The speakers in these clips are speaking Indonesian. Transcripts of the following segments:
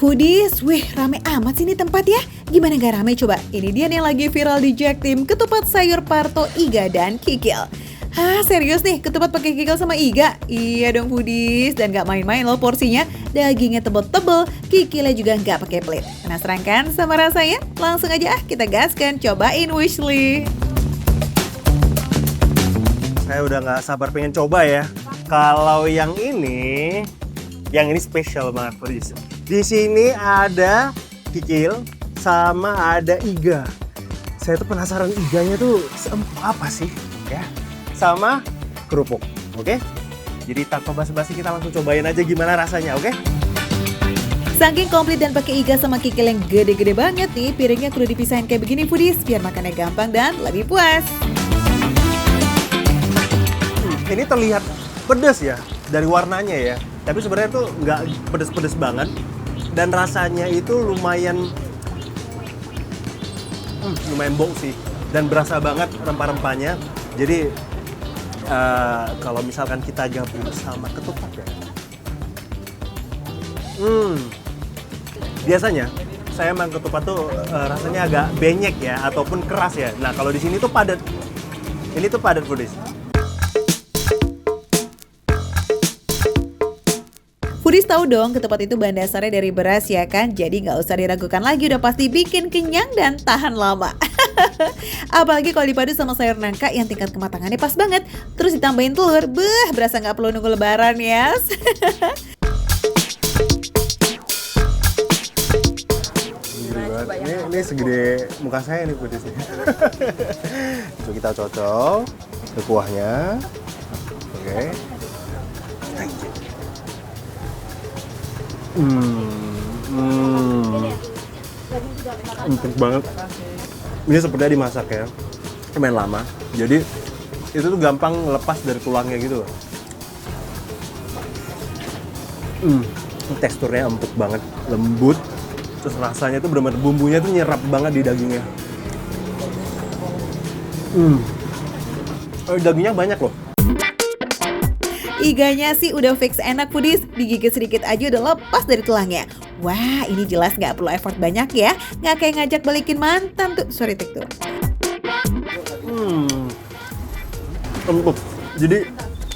Foodies, wih rame amat sih ini tempat ya. Gimana gak rame coba? Ini dia nih yang lagi viral di Jaktim, ketupat sayur Parto, iga, dan kikil. Hah serius nih ketupat pakai kikil sama iga? Iya dong Foodies, dan gak main-main loh porsinya. Dagingnya tebel-tebel, kikilnya juga gak pakai pelit. Penasaran kan sama rasanya? Langsung aja kita gaskan, cobain Wishly. Saya udah gak sabar pengen coba ya. Kalau yang ini spesial banget Foodies. Di sini ada kikil sama ada iga. Saya tuh penasaran iganya tuh seempuk apa sih ya? Sama kerupuk, oke? Jadi tanpa basa-basi kita langsung cobain aja gimana rasanya, oke? Saking komplit dan pakai iga sama kikil yang gede-gede banget nih, piringnya kudu dipisahin kayak begini Foodies biar makannya gampang dan lebih puas. Ini terlihat pedas ya dari warnanya ya. Tapi sebenarnya tuh nggak pedes-pedes banget. Dan rasanya itu lumayan bau sih. Dan berasa banget rempah-rempahnya. Jadi kalau misalkan kita gabung sama ketupat ya. Biasanya saya emang ketupat tuh rasanya agak benyek ya ataupun keras ya. Nah kalau di sini tuh padat. Ini tuh padat Foodies. Foodies tahu dong ketupat itu bahan dasarnya dari beras ya kan? Jadi nggak usah diragukan lagi, udah pasti bikin kenyang dan tahan lama. Apalagi kalau dipadu sama sayur nangka yang tingkat kematangannya pas banget. Terus ditambahin telur, berasa nggak perlu nunggu lebaran ya. Ini segede muka saya nih Foodies. Coba kita cocok ke kuahnya. Oke. Empuk banget. Ini sepertinya dimasak ya, lumayan lama. Jadi itu tuh gampang lepas dari tulangnya gitu. Teksturnya empuk banget, lembut. Terus rasanya tuh benar-benar bumbunya tuh nyerap banget di dagingnya. Dagingnya banyak loh. Iganya sih udah fix enak Foodies, digigit sedikit aja udah lepas dari tulangnya. Wah ini jelas nggak perlu effort banyak ya, nggak kayak ngajak balikin mantan tuh. Sorry tik tuh. Empuk. Jadi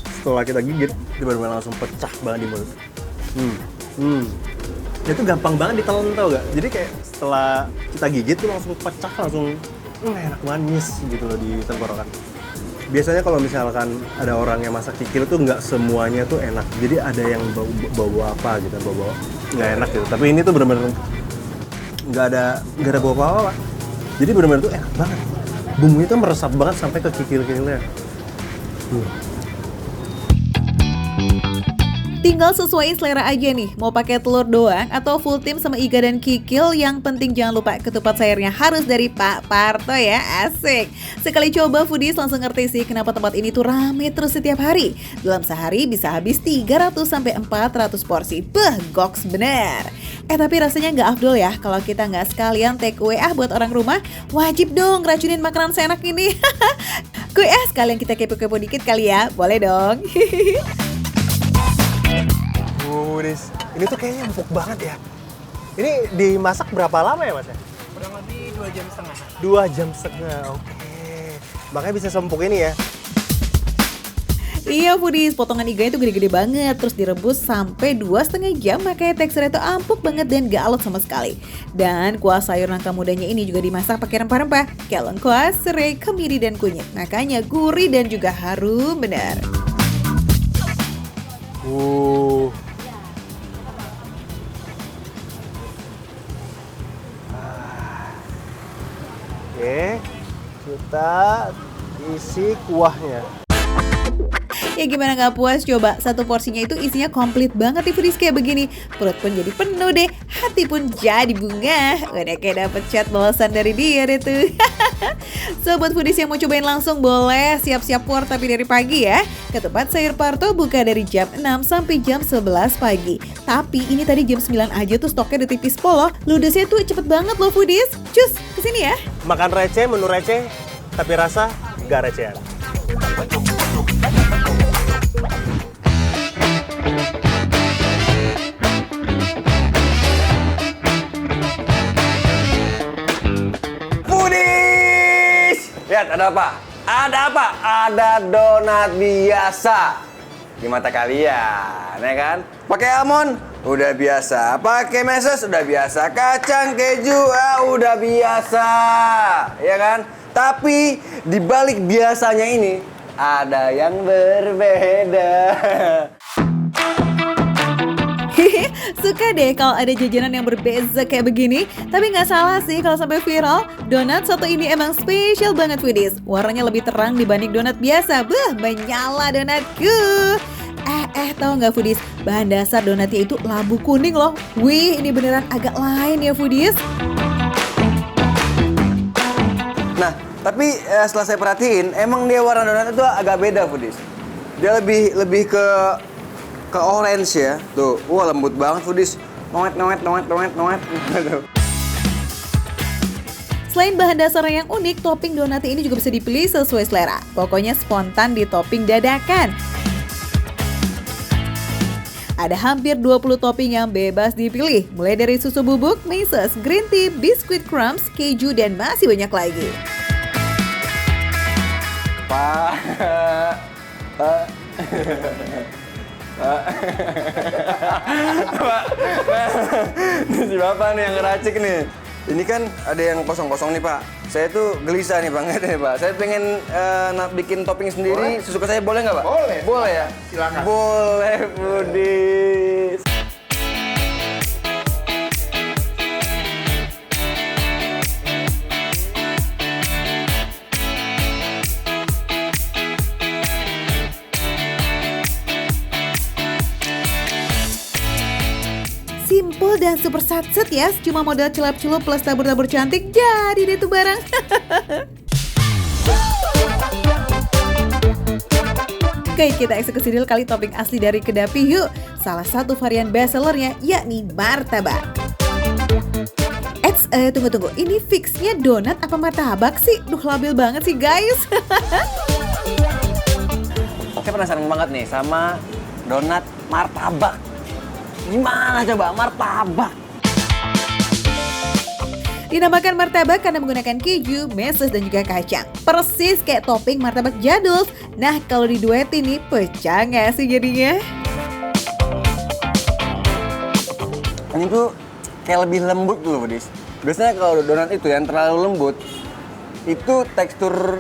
setelah kita gigit, benar-benar langsung pecah banget di mulut. Itu gampang banget ditelan tau gak? Jadi kayak setelah kita gigit tuh langsung pecah, langsung enak manis gitu loh di tenggorokan. Biasanya kalau misalkan ada orang yang masak kikil tuh nggak semuanya tuh enak. Jadi ada yang bau apa gitu, bau nggak enak gitu. Tapi ini tuh benar-benar nggak ada bau apa-apa. Jadi benar-benar tuh enak banget. Bumbunya tuh meresap banget sampai ke kikil-kikilnya. Tinggal sesuaiin selera aja nih, mau pakai telur doang atau full tim sama iga dan kikil. Yang penting jangan lupa ketupat sayurnya harus dari Pak Parto ya, asik. Sekali coba Foodies langsung ngerti sih kenapa tempat ini tuh rame terus setiap hari. Dalam sehari bisa habis 300-400 porsi, goks bener. Tapi rasanya nggak afdol ya kalau kita nggak sekalian take away buat orang rumah. Wajib dong racunin makanan seenak ini. Kuy sekalian kita kepo-kepo dikit kali ya, boleh dong. Ini tuh kayaknya empuk banget ya. Ini dimasak berapa lama ya Mas? Kurang lebih 2 jam setengah. 2 jam setengah, oke. Makanya bisa seempuk ini ya. Iya Foodies, potongan iganya itu gede-gede banget. Terus direbus sampai 2,5 jam. Makanya teksturnya itu empuk banget dan gak alot sama sekali. Dan kuah sayur nangka mudanya ini juga dimasak pakai rempah-rempah kayak lengkuas, serai, kemiri, dan kunyit. Makanya gurih dan juga harum benar. Oke, kita isi kuahnya. Ya gimana gak puas coba, satu porsinya itu isinya komplit banget nih Foodies kayak begini. Perut pun jadi penuh deh, hati pun jadi bunga. Udah kayak dapet chat balasan dari dia deh tuh. Sobat Foodies yang mau cobain langsung boleh siap-siap war tapi dari pagi ya. Ketupat sayur Parto buka dari jam 6 sampai jam 11 pagi. Tapi ini tadi jam 9 aja tuh stoknya udah tipis poloh. Ludesnya tuh cepet banget loh Foodies. Cus, kesini ya. Makan receh, menu receh, tapi rasa gak recehan. lihat ada apa? Ada apa? Ada donat biasa di mata kalian, ya kan? Pakai almond udah biasa, pakai meses udah biasa, kacang keju udah biasa, ya kan? Tapi di balik biasanya ini ada yang berbeda. Suka deh kalau ada jajanan yang berbeza kayak begini. Tapi nggak salah sih kalau sampai viral. Donat satu ini emang spesial banget foodies. Warnanya lebih terang dibanding donat biasa. Menyala donatku. Tahu nggak foodies? Bahan dasar donatnya itu labu kuning loh. Wih, ini beneran agak lain ya foodies. Nah, tapi setelah saya perhatiin, emang dia warna donat itu agak beda foodies. Dia lebih ke orange ya. Tuh, wah lembut banget foodies. Noet. Selain bahan dasarnya yang unik, topping donatnya ini juga bisa dipilih sesuai selera. Pokoknya spontan di topping dadakan. Ada hampir 20 topping yang bebas dipilih, mulai dari susu bubuk, meses, green tea, biskuit crumbs, keju, dan masih banyak lagi. Pak. Ini si Bapak nih yang ngeracik nih. Ini kan ada yang kosong-kosong nih Pak. Saya tuh gelisah nih banget nih Pak. Saya pengen bikin topping sendiri. Sesuka saya boleh nggak Pak? Boleh. Boleh ya? Silakan. Boleh Budis. Simple dan super satset ya, cuma modal celup-celup plus tabur-tabur cantik, jadi deh tuh barang. Oke, kita eksekusi dulu kali topping asli dari Kedapi yuk. Salah satu varian bestsellernya yakni martabak. Tunggu, ini fixnya donat apa martabak sih? Duh, labil banget sih guys. Saya penasaran banget nih sama donat martabak. Gimana coba martabak? Dinamakan martabak karena menggunakan keju, meses, dan juga kacang. Persis kayak topping martabak jadul. Nah, kalau diduetin nih, pecah nggak sih jadinya? Ini tuh kayak lebih lembut dulu, Budis. Biasanya kalau donat itu yang terlalu lembut, itu tekstur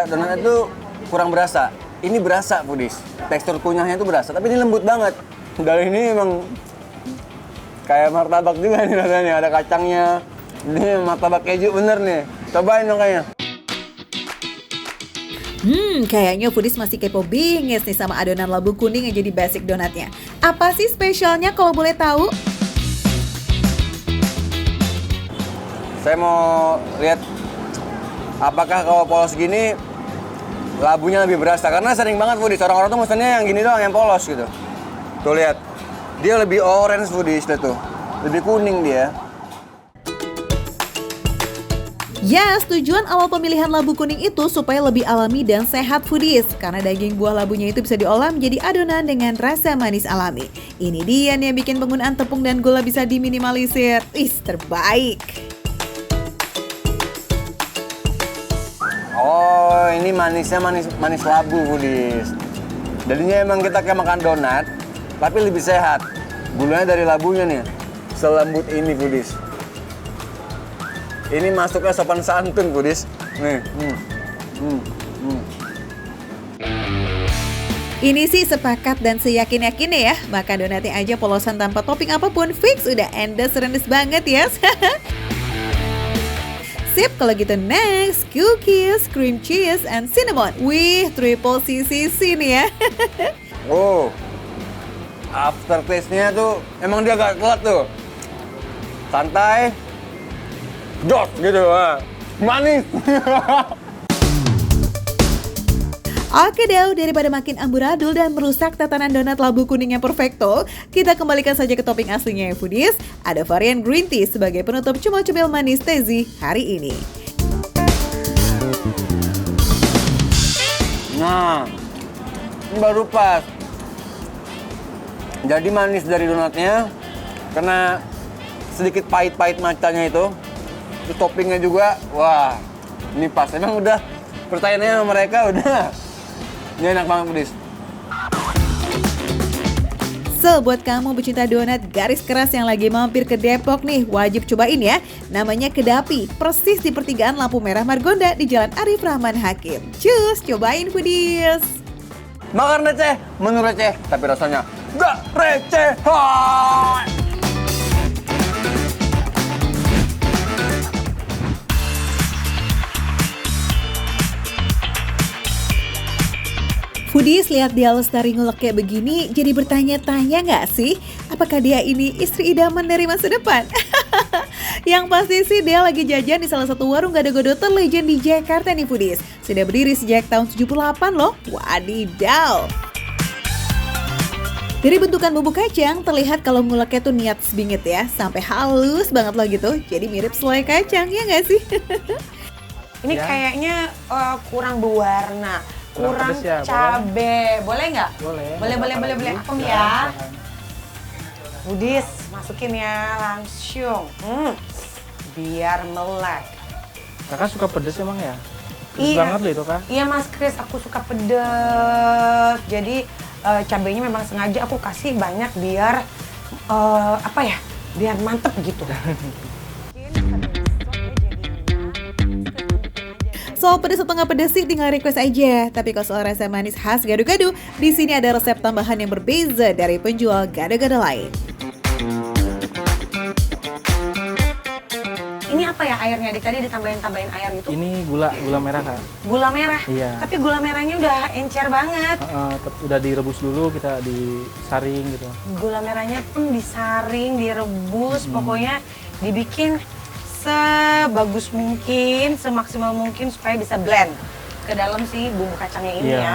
donat itu kurang berasa. Ini berasa, Budis. Tekstur kunyahnya itu berasa, tapi ini lembut banget. Dan ini emang kayak martabak juga nih rasanya, ada kacangnya. Ini martabak keju bener nih. Cobain dong kayaknya. Kayaknya foodies masih kepo bingits nih sama adonan labu kuning yang jadi basic donatnya. Apa sih spesialnya kalau boleh tahu? Saya mau lihat apakah kalau polos gini labunya lebih berasa. Karena sering banget foodies, orang-orang tuh mesennya yang gini doang, yang polos gitu. Tuh lihat, dia lebih orange foodies tuh, lebih kuning dia. Ya, tujuan awal pemilihan labu kuning itu supaya lebih alami dan sehat foodies. Karena daging buah labunya itu bisa diolah menjadi adonan dengan rasa manis alami. Ini dia nih yang bikin penggunaan tepung dan gula bisa diminimalisir. Terbaik. Oh, ini manisnya manis labu foodies. Jadinya emang kita kayak makan donat, tapi lebih sehat. Gulanya dari labunya nih, selembut ini foodies. Ini masuknya sopan santun foodies. Nih, Ini sih sepakat dan seyakin-yakinnya ya. Makan donatnya aja polosan tanpa topping apapun, fix udah endes-rendes banget ya. Sip, kalau gitu next, cookies, cream cheese, and cinnamon. Wih, triple CCC nih ya. Oh, aftertaste-nya tuh emang dia agak telat tuh. Santai, dos gitu, manis. Oke deh, daripada makin amburadul dan merusak tatanan donat labu kuning yang perfecto, kita kembalikan saja ke topping aslinya ya foodies. Ada varian green tea sebagai penutup cemil-cemil manis Tezi hari ini. Nah, ini baru pas. Jadi manis dari donatnya, kena sedikit pahit-pahit macanya itu. Terus toppingnya juga, wah, ini pas. Emang udah Pertanyaannya sama mereka udah. Ini enak banget pedis. So, buat kamu pecinta donat garis keras yang lagi mampir ke Depok nih, wajib cobain ya. Namanya Kedapi, persis di pertigaan lampu merah Margonda di Jalan Arif Rahman Hakim. Cus, cobain foodies! Makan receh, menu receh, tapi rasanya gak receh. Hai. Foodies lihat dia lestari ngulek kayak begini, jadi bertanya-tanya nggak sih? Apakah dia ini istri idaman dari masa depan? Yang pasti sih dia lagi jajan di salah satu warung gado-gado terlegend di Jakarta nih Foodies. Sudah berdiri sejak tahun 78 loh, wadidaw! Dari bentukan bumbu kacang, terlihat kalau nguleknya tuh niat sebingit ya, sampai halus banget loh gitu, jadi mirip selai kacang, ya nggak sih? Ini kayaknya kurang berwarna, kurang pedes ya, cabe. Boleh nggak? Boleh. Boleh. Apem ya. Budis, masukin ya langsung. Biar melek. Kakak suka pedes emang ya? Pedes Iya. banget loh itu kak. Iya Mas Kris, aku suka pedes. Jadi cabenya memang sengaja aku kasih banyak biar biar mantep gitu. Soal pedas atau nggak pedas sih tinggal request aja. Tapi kalau soal rasa manis khas gado-gado, di sini ada resep tambahan yang berbeza dari penjual gado-gado lain. Ini apa ya airnya? Tadi ditambahin air gitu. Ini gula merah kak. Gula merah. Iya. Tapi gula merahnya udah encer banget. Udah direbus dulu, kita disaring gitu. Gula merahnya pun disaring, direbus, pokoknya dibikin sebagus mungkin, semaksimal mungkin supaya bisa blend ke dalam si bumbu kacangnya ini Iya. ya.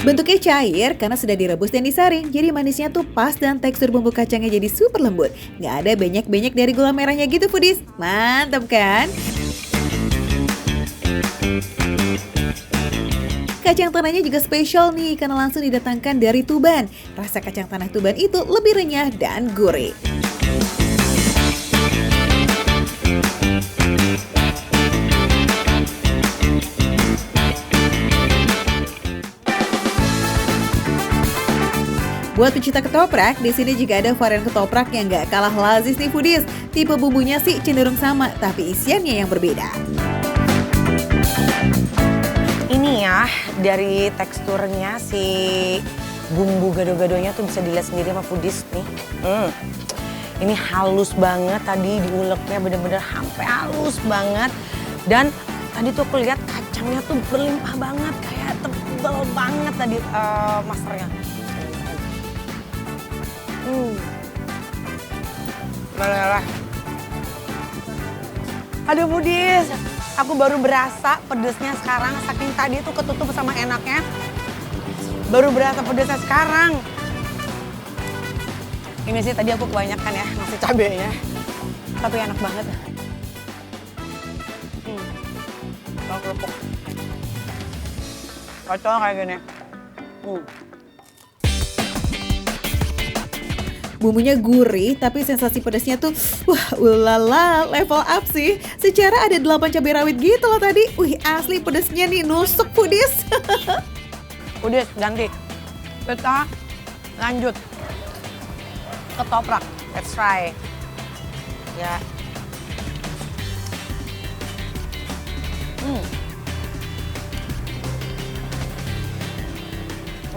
Bentuknya cair karena sudah direbus dan disaring, jadi manisnya tuh pas dan tekstur bumbu kacangnya jadi super lembut. Nggak ada banyak-banyak dari gula merahnya gitu Foodies. Mantap kan? Kacang tanahnya juga spesial nih karena langsung didatangkan dari Tuban. Rasa kacang tanah Tuban itu lebih renyah dan gurih. Buat pecinta ketoprak, di sini juga ada varian ketoprak yang nggak kalah lazis nih Foodies. Tipe bumbunya sih cenderung sama, tapi isiannya yang berbeda. Ini ya, dari teksturnya si bumbu gado-gadonya tuh bisa dilihat sendiri sama Foodies nih. Ini halus banget, tadi diuleknya bener-bener sampai halus banget. Dan tadi tuh aku lihat kacangnya tuh berlimpah banget, kayak tebal banget tadi masternya. Lelah. Aduh Foodies, aku baru berasa pedesnya sekarang, saking tadi tuh ketutup sama enaknya. Baru berasa pedesnya sekarang. Ini sih tadi aku kebanyakan ya ngasih cabenya, tapi enak banget. Kalau kerupuk, cocok kayak gini. Bumbunya gurih, tapi sensasi pedasnya tuh, wah ulala, level up sih. Secara ada 8 cabai rawit gitu loh tadi. Wih asli pedasnya nih, nusuk Foodies. Udah ganti. Kita lanjut ketoprak. Let's try. Ya.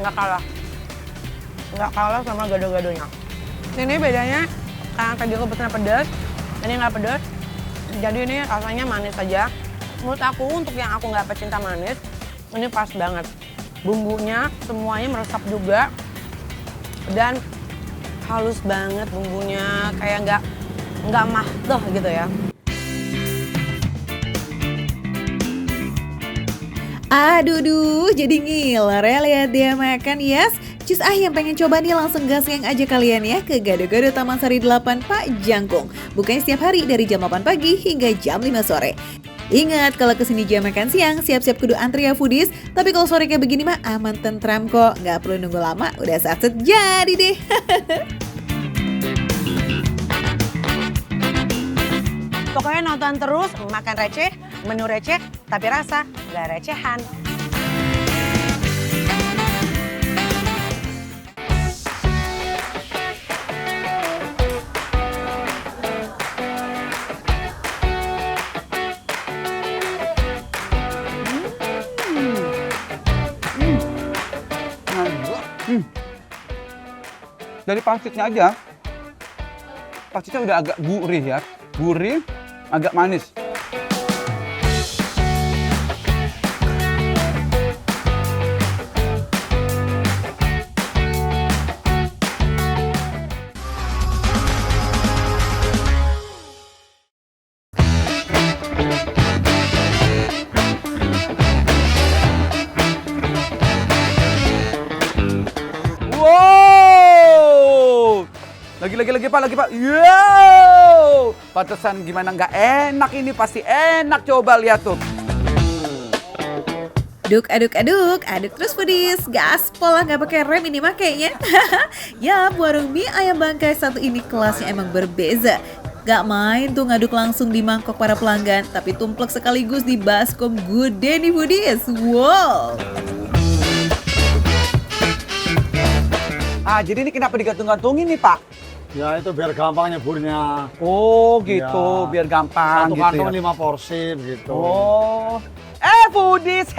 Nggak kalah sama gado-gadonya. Ini bedanya karena tadi aku pesan pedas, ini nggak pedas. Jadi ini rasanya manis aja. Menurut aku untuk yang aku nggak pecinta manis, ini pas banget. Bumbunya semuanya meresap juga dan halus banget bumbunya, kayak nggak mahdoh gitu ya. Aduh, jadi ngiler ya lihat dia makan, yes. Cus yang pengen coba nih langsung gasing aja kalian ya ke Gado-Gado Taman Sari 8 Pak Jangkung. Bukanya setiap hari dari jam 8 pagi hingga jam 5 sore. Ingat kalau kesini jam makan siang, siap-siap kudu antri ya Foodies. Tapi kalau sore kayak begini mah aman tentram kok, nggak perlu nunggu lama, udah saat jadi deh. Pokoknya nonton terus, makan receh, Menu receh, tapi rasa gak recehan. Dari pangsitnya aja, pangsitnya udah agak gurih ya. Gurih, agak manis. Wow! Lagi Pak. Yo! Pantesan gimana nggak enak ini, pasti enak, coba lihat tuh. Aduk terus foodies. Gaspol lah, nggak pakai rem ini mah kayaknya. Ya, warung mie ayam Bangkai satu ini kelasnya emang berbeza. Gak main tuh ngaduk langsung di mangkok para pelanggan, tapi tumplek sekaligus di baskom gede nih foodies. Wow. Ah, jadi ini kenapa digantung-gantungin nih, Pak? Ya itu biar gampang nyeburnya. Oh, gitu, Ya. biar gampang Satu gitu kantong ya. 5 porsi begitu. Oh. Foodies.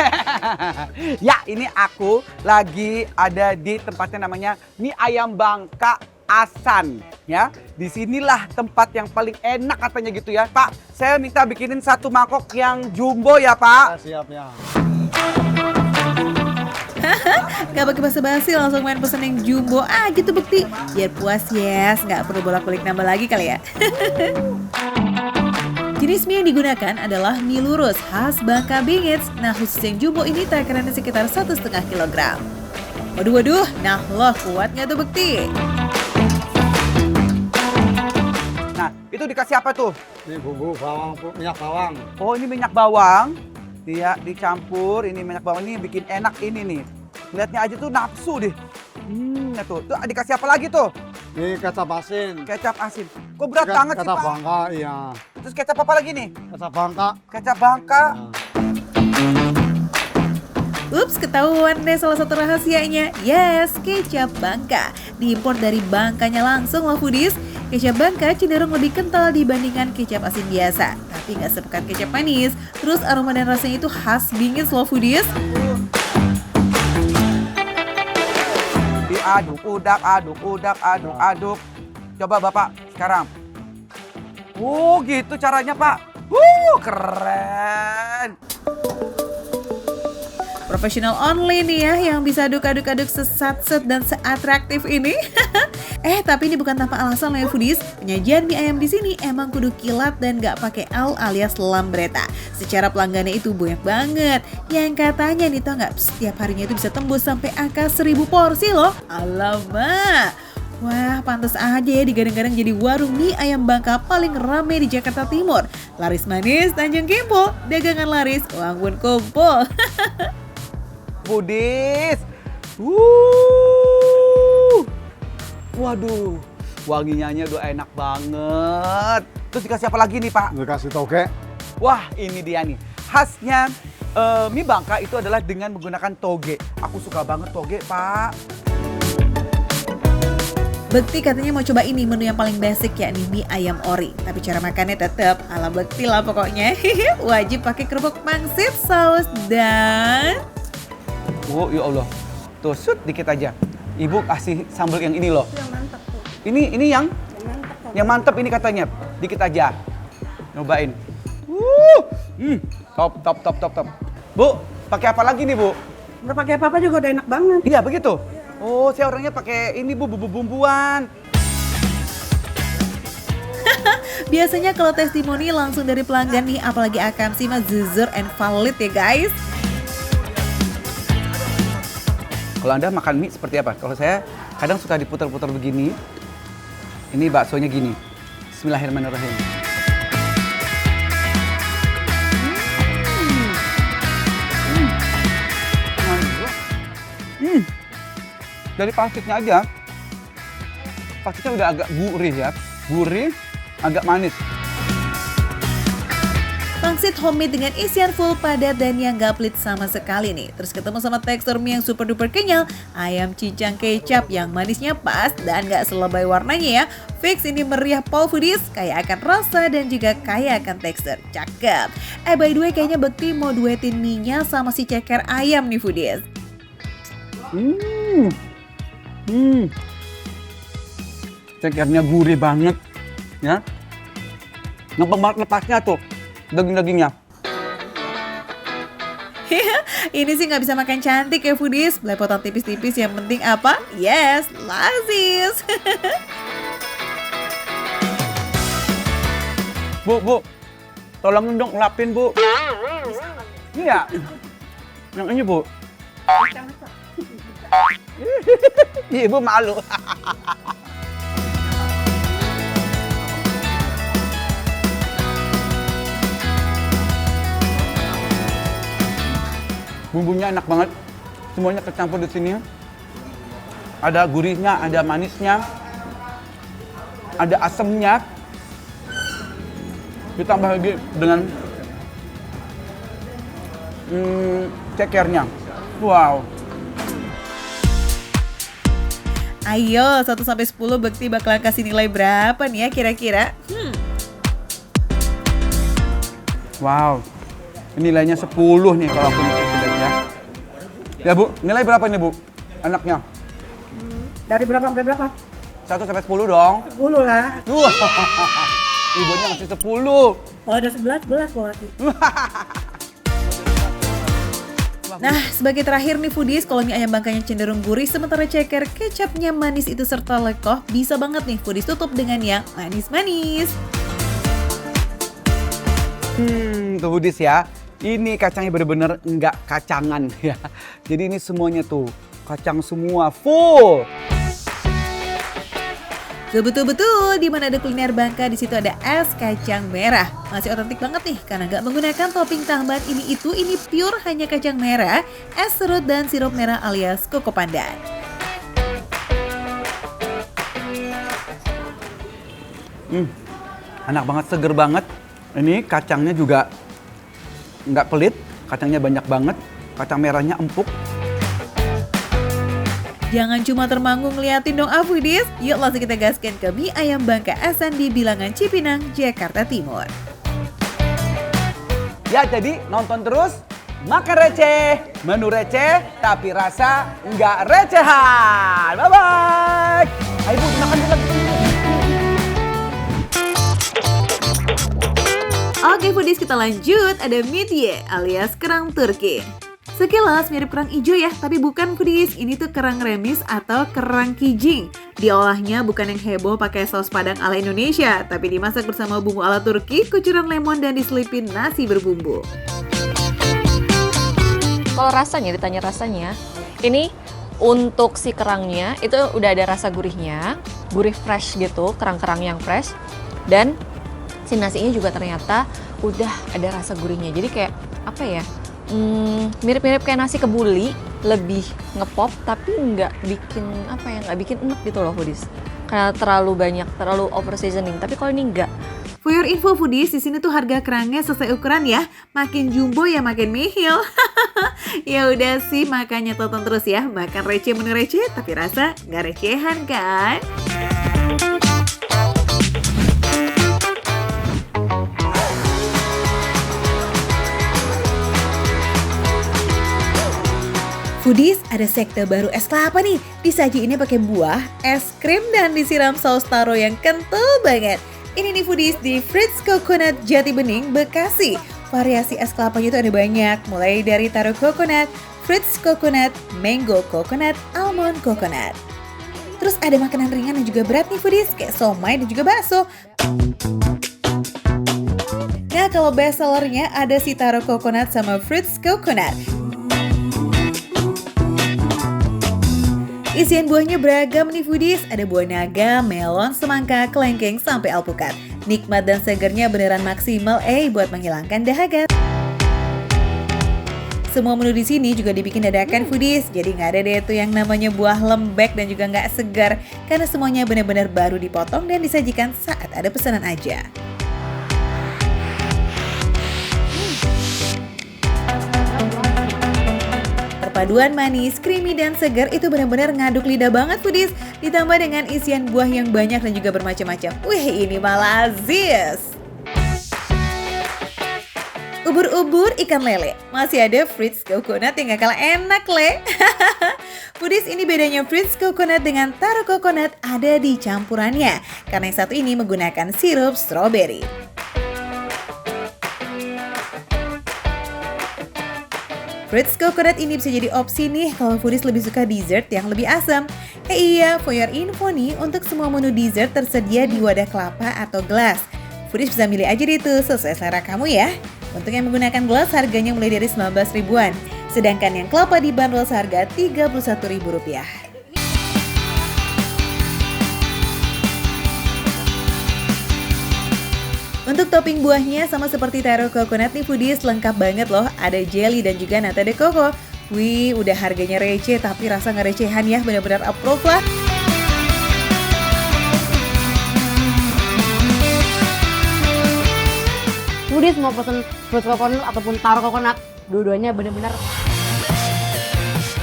Ya, ini aku lagi ada di tempatnya namanya Mie Ayam Bangka Asan, ya. Disinilah tempat yang paling enak katanya gitu ya. Pak, saya minta bikinin satu mangkok yang jumbo ya, Pak. Siap ya. Gak pakai basa-basi langsung main pesen yang jumbo gitu bukti. Biar puas yes, gak perlu bolak-balik nambah lagi kali ya. Jenis mie yang digunakan adalah mie lurus khas Bangka Bingits. Nah khusus yang jumbo ini takarannya sekitar 1,5 kg. Waduh, nah loh kuat gak tuh bukti? Nah, itu dikasih apa tuh? Ini bumbu bawang, minyak bawang. Oh, ini minyak bawang. Dia dicampur, ini minyak bawang ini bikin enak ini nih. Lihatnya aja tuh nafsu deh. Nah tuh dikasih apa lagi tuh? Ini kecap asin. Kecap asin. Kok berat banget sih, Kecap Pak? Bangka, iya. Terus kecap apa lagi nih? Kecap Bangka. Kecap Bangka. Nah. Ups, ketahuan deh salah satu rahasianya. Yes, kecap Bangka. Diimpor dari Bangkanya langsung loh foodies. Kecap Bangka cenderung lebih kental dibandingkan kecap asin biasa. Tapi nggak sepekat kecap manis. Terus aroma dan rasanya itu khas Bingits loh foodies. Diaduk, aduk. Coba Bapak sekarang. Gitu caranya, Pak. Keren. Profesional only nih ya yang bisa aduk-aduk sesat-set dan seatraktif ini. Tapi ini bukan tanpa alasan loh ya foodies. Penyajian mie ayam di sini emang kudu kilat dan gak pakai alias lambretta. Secara pelanggannya itu banyak banget. Yang katanya nih tau gak, setiap harinya itu bisa tembus sampai angka 1.000 porsi loh. Alamak. Wah, pantas aja ya digadang-gadang jadi warung mie ayam Bangka paling rame di Jakarta Timur. Laris manis, Tanjung Kimpul, dagangan laris, uang pun kumpul. Foodies. Waduh, wanginya udah enak banget. Terus dikasih apa lagi nih, Pak? Dikasih toge. Wah, ini dia nih. Khasnya mie Bangka itu adalah dengan menggunakan toge. Aku suka banget toge, Pak. Bekti katanya mau coba ini menu yang paling basic yakni mie ayam ori. Tapi cara makannya tetap ala Bekti lah pokoknya. Wajib pakai kerupuk pangsit, saus dan... Oh, ya Allah. Tuh, shoot dikit aja. Ibu kasih sambal yang ini loh. Yang mantap tuh. Ini yang Mantap. yang mantep ini katanya. Dikit aja. Nyobain. Top. Bu, pakai apa lagi nih, Bu? Nggak pakai apa-apa juga udah enak banget. Iya, begitu. Oh, saya orangnya pakai ini, Bu, bumbu-bumbuan. Biasanya kalau testimoni langsung dari pelanggan nih, apalagi Akamsi mah jujur and valid ya guys. Kalau Anda makan mie seperti apa? Kalau saya kadang suka diputar-putar begini. Ini baksonya gini. Bismillahirrahmanirrahim. Dari pangsitnya aja, pangsitnya udah agak gurih ya. Gurih, agak manis. Pangsit homemade dengan isian full padat dan yang gak pelit sama sekali nih. Terus ketemu sama tekstur mie yang super duper kenyal, ayam cincang kecap yang manisnya pas dan gak selebay warnanya ya. Fix ini meriah Paul Foodies, kaya akan rasa dan juga kaya akan tekstur. Cakep. By the way kayaknya Bekti mau duetin mie-nya sama si ceker ayam nih Foodies. Cekernya gurih banget, ya. Ngempeng banget lepasnya tuh, daging-dagingnya. Ini sih nggak bisa makan cantik ya Foodies, belepotan tipis-tipis yang penting apa? Yes, lazis. Bu, tolongin dong ngelapin Bu. Iya, yang ini Bu. Ibu malu. Bumbunya enak banget, semuanya kecampur di sini. Ada gurihnya, ada manisnya, ada asamnya. Ditambah lagi dengan cekernya. Wow. Ayo 1-10 Bekti bakalan kasih nilai berapa nih ya kira-kira? Wow. Nilainya 10 nih kalau aku sudah ya. Ya Bu, nilai berapa nih Bu? Anaknya? Dari berapa sampai berapa? 1-10 dong. 10 lah. Wah. Ibunya ngasih 10. Kalau ada 11 kok ngasih. Nah, sebagai terakhir nih Foodies, kalau mie ayam bangkanya cenderung gurih, sementara ceker kecapnya manis itu serta lekoh, bisa banget nih Foodies tutup dengan yang manis-manis. Tuh Foodies ya, ini kacangnya bener-bener nggak kacangan ya. Jadi ini semuanya tuh, kacang semua, full. Betul-betul, di mana ada kuliner Bangka, di situ ada es kacang merah. Masih otentik banget nih, karena nggak menggunakan topping tambahan ini pure hanya kacang merah, es serut dan sirup merah alias koko pandan. Enak banget, seger banget. Ini kacangnya juga nggak pelit, kacangnya banyak banget, kacang merahnya empuk. Jangan cuma termangu ngeliatin dong Foodies, yuk langsung kita gaskan ke mie ayam Bangka Asan di Bilangan Cipinang, Jakarta Timur. Ya jadi nonton terus, makan receh, menu receh, tapi rasa nggak recehan. Bye-bye. Ayo Bu, makan dulu. Oke Foodies, kita lanjut, ada midye alias kerang Turki. Sekilas mirip kerang ijo ya, tapi bukan Foodies, ini tuh kerang remis atau kerang kijing. Diolahnya bukan yang heboh pakai saus padang ala Indonesia, tapi dimasak bersama bumbu ala Turki, kucuran lemon dan diselipin nasi berbumbu. Kalau rasanya, ditanya rasanya, ini untuk si kerangnya itu udah ada rasa gurihnya, gurih fresh gitu, kerang-kerang yang fresh. Dan si nasinya juga ternyata udah ada rasa gurihnya, jadi kayak apa ya? Mirip-mirip kayak nasi kebuli, lebih ngepop tapi nggak bikin nggak bikin enek gitu loh Foodies, karena terlalu banyak, terlalu over seasoning. Tapi kalau ini nggak. For your info Foodies, di sini tuh harga kerangnya sesuai ukuran ya, makin jumbo ya makin mihil. Ya udah sih, makanya tonton terus ya, makan receh menu receh tapi rasa nggak recehan kan? Foodies, ada sekte baru es kelapa nih. Disajiinnya pakai buah, es krim, dan disiram saus taro yang kental banget. Ini nih Foodies di Fritz Coconut Jati Bening, Bekasi. Variasi es kelapanya itu ada banyak, mulai dari taro coconut, Fritz Coconut, mango coconut, almond coconut. Terus ada makanan ringan dan juga berat nih Foodies, kayak somai dan juga bakso. Nah, kalau best sellernya ada si taro coconut sama Fritz Coconut. Isian buahnya beragam nih Foodies, ada buah naga, melon, semangka, kelengkeng, sampai alpukat. Nikmat dan segernya beneran maksimal buat menghilangkan dahaga. Semua menu di sini juga dibikin dadakan Foodies, jadi nggak ada deh tuh yang namanya buah lembek dan juga nggak segar, karena semuanya benar-benar baru dipotong dan disajikan saat ada pesanan aja. Perpaduan manis, creamy, dan segar itu benar-benar ngaduk lidah banget foodies. Ditambah dengan isian buah yang banyak dan juga bermacam-macam. Wih, ini malah lazis. Ubur-ubur ikan lele, masih ada Fritz coconut yang gak kalah enak le. Foodies, ini bedanya Fritz coconut dengan taro coconut ada di campurannya. Karena yang satu ini menggunakan sirup strawberry. Fritz coconut ini bisa jadi opsi nih kalau foodies lebih suka dessert yang lebih asam. Iya, for your info nih, untuk semua menu dessert tersedia di wadah kelapa atau gelas. Foodies bisa milih aja deh tuh sesuai selera kamu ya. Untuk yang menggunakan gelas harganya mulai dari 19 ribuan. Sedangkan yang kelapa dibanderol seharga Rp31.000. Untuk topping buahnya sama seperti taro coconut nih foodies, lengkap banget loh. Ada jelly dan juga nata de coco. Wih, udah harganya receh tapi rasa nggak recehan ya, benar-benar approve lah. Foodies mau pesen fruit coconut ataupun taro coconut, dua-duanya bener-bener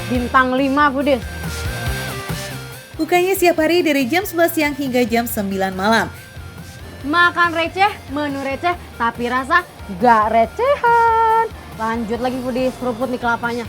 bintang 5 foodies. Bukanya setiap hari dari jam 11 siang hingga jam 9 malam. Makan receh, menu receh, tapi rasa gak recehan. Lanjut lagi foodies, keruput nih kelapanya.